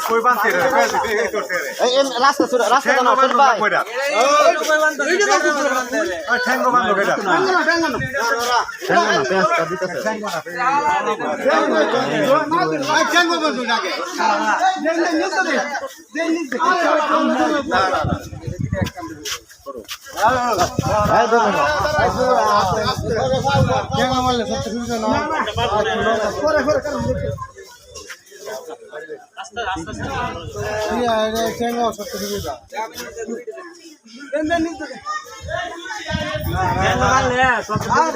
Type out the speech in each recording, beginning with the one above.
কই বানতে রে এই রাস্তা তো না ফের ভাই আর ঠ্যাঙ্গো বানলো কেডা পেঁয়াজটা দিতেছে ঠ্যাঙ্গো বানলো নাকি এই দেখুন ঠ্যাঙ্গো মারলে সব সুবিধা না ঠ্যাঙ্গো সব সুবিধা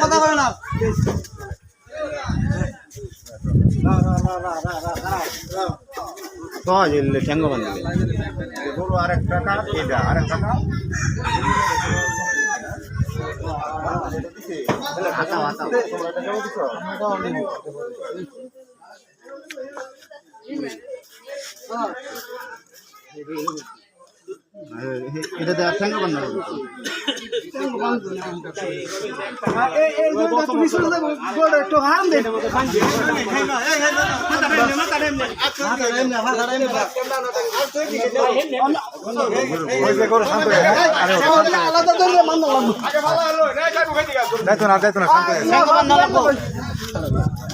কথা বলে না তো জিলে ঠ্যাঙ্গ বানাবে গরু আরেক টাকা এটা আরেক টাকা এটা দেওয়ার ঠ্যাঙ্গ বানাবে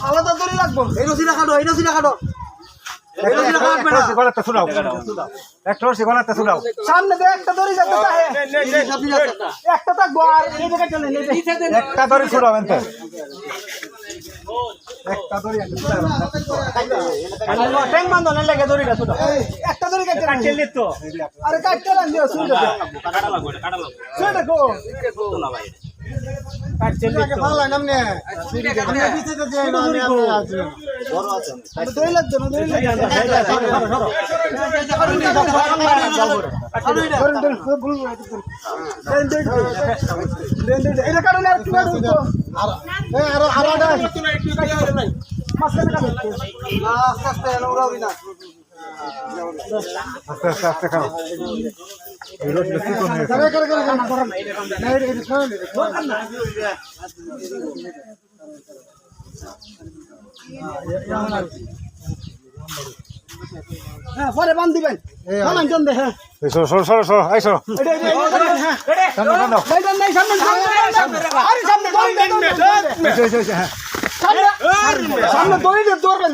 আলাদা দড়ি লাগবো এই রসিটা কাটো সামনে একটা দড়ি যাচ্ছে একটা থাকবো আর একটা দড়ি ছুড়াবেন তো একটা দড়ি ট্যাঙ্ক বান্ধব না লাগে দড়িটা ছুটা একটা দড়ি কাটতে তো আরে কাটতে দিও ছুটা ছুটা কো না ভাই কাটতে লাগে ভালো নামনে আমি দিতে তো দেই না আমি আছি বড় আছে দড়ি লাগবে না দড়ি লাগবে এটা কারণে আর কি কাটু তো আর আলাদা একটু নাই মাসে না কাটু আস্তে আস্তে উড়াবি না আস্তে আস্তে খাও এই রোজ বেশি কোন নেই করে না এটা খাও হ্যাঁ পরে বান দিবেন নামান জন দে হ্যাঁ সর আইসো সামনে দড়ি ধরবেন